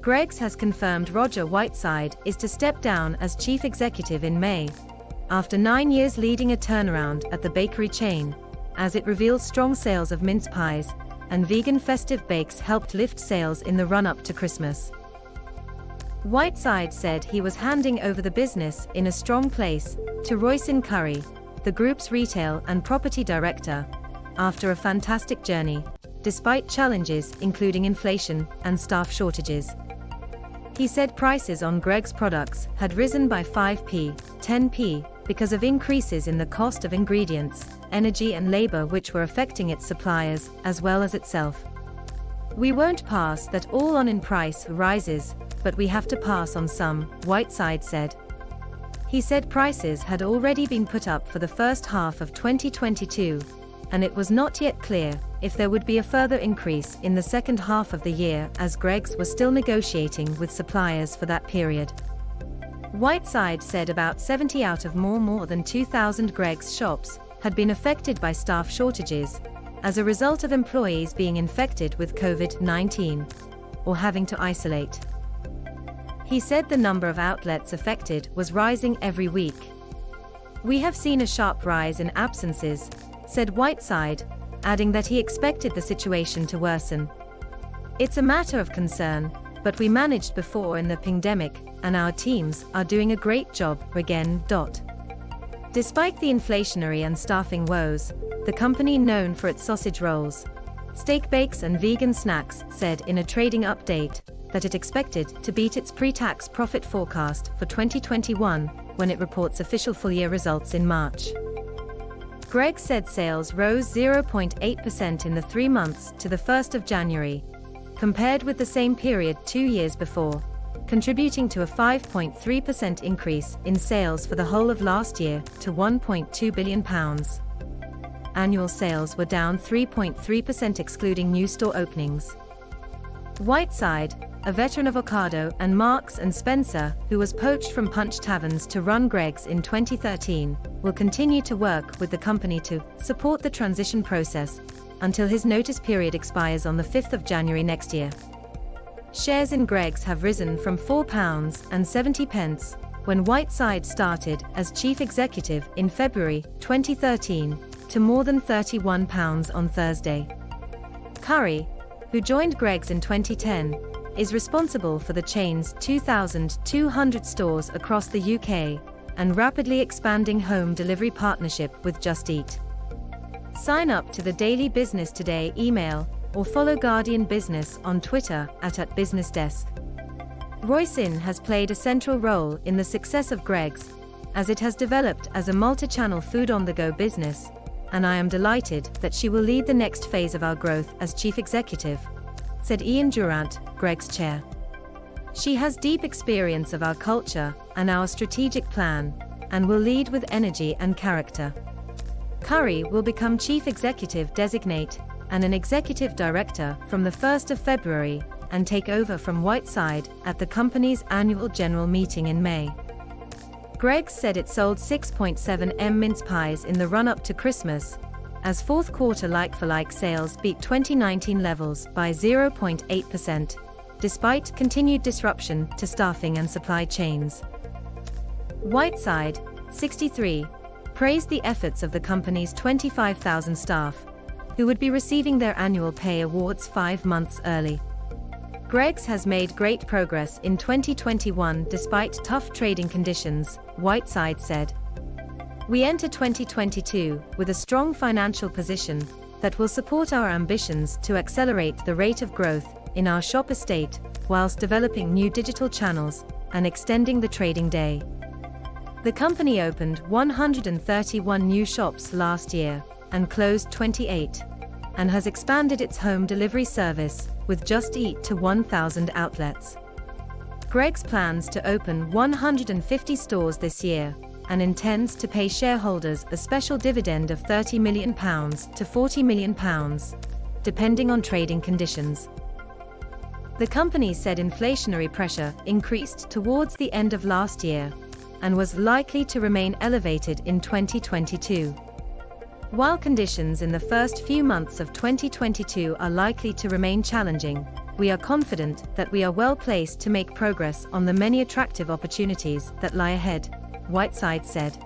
Greggs has confirmed Roger Whiteside is to step down as chief executive in May, after 9 years leading a turnaround at the bakery chain, as it reveals strong sales of mince pies and vegan festive bakes helped lift sales in the run-up to Christmas. Whiteside said he was handing over the business in a strong place to Roisin Currie, the group's retail and property director, after a fantastic journey, despite challenges including inflation and staff shortages. He said prices on Greggs products had risen by 5p, 10p, because of increases in the cost of ingredients, energy and labor which were affecting its suppliers as well as itself. "We won't pass that all on in price rises, but we have to pass on some," Whiteside said. He said prices had already been put up for the first half of 2022, and it was not yet clear if there would be a further increase in the second half of the year, as Greggs was still negotiating with suppliers for that period. Whiteside said about 70 out of more than 2,000 Greggs shops had been affected by staff shortages as a result of employees being infected with COVID-19 or having to isolate. He said the number of outlets affected was rising every week. "We have seen a sharp rise in absences," said Whiteside, adding that he expected the situation to worsen. "It's a matter of concern, but we managed before in the pandemic, and our teams are doing a great job again." Despite the inflationary and staffing woes, the company known for its sausage rolls, steak bakes and vegan snacks said in a trading update that it expected to beat its pre-tax profit forecast for 2021 when it reports official full-year results in March. Greggs said sales rose 0.8% in the 3 months to the 1st of January, compared with the same period 2 years before, contributing to a 5.3% increase in sales for the whole of last year to £1.2 billion. Annual sales were down 3.3% excluding new store openings. Whiteside, a veteran of Ocado and Marks and Spencer, who was poached from Punch Taverns to run Greggs in 2013, will continue to work with the company to support the transition process until his notice period expires on the 5th of January next year. Shares in Greggs have risen from £4.70 when Whiteside started as chief executive in February 2013 to more than £31 on Thursday. Currie, who joined Greggs in 2010, is responsible for the chain's 2,200 stores across the UK and rapidly expanding home delivery partnership with Just Eat. Sign up to the Daily Business Today email or follow Guardian Business on Twitter at @BusinessDesk. Roisin has played a central role in the success of Greggs, as it has developed as a multi-channel food-on-the-go business, and I am delighted that she will lead the next phase of our growth as chief executive, said Ian Durant, Greggs chair. "She has deep experience of our culture and our strategic plan, and will lead with energy and character." Currie will become chief executive designate and an executive director from the 1st of February and take over from Whiteside at the company's annual general meeting in May. Greggs said it sold 6.7 million mince pies in the run-up to Christmas, as fourth quarter like-for-like sales beat 2019 levels by 0.8%, despite continued disruption to staffing and supply chains. Whiteside, 63, praised the efforts of the company's 25,000 staff, who would be receiving their annual pay awards 5 months early. Greggs has made great progress in 2021 despite tough trading conditions, Whiteside said. "We enter 2022 with a strong financial position that will support our ambitions to accelerate the rate of growth in our shop estate whilst developing new digital channels and extending the trading day." The company opened 131 new shops last year and closed 28, and has expanded its home delivery service with Just Eat to 1,000 outlets. Greggs plans to open 150 stores this year and intends to pay shareholders a special dividend of £30 million to £40 million, depending on trading conditions. The company said inflationary pressure increased towards the end of last year and was likely to remain elevated in 2022. While conditions in the first few months of 2022 are likely to remain challenging, we are confident that we are well placed to make progress on the many attractive opportunities that lie ahead, Whiteside said.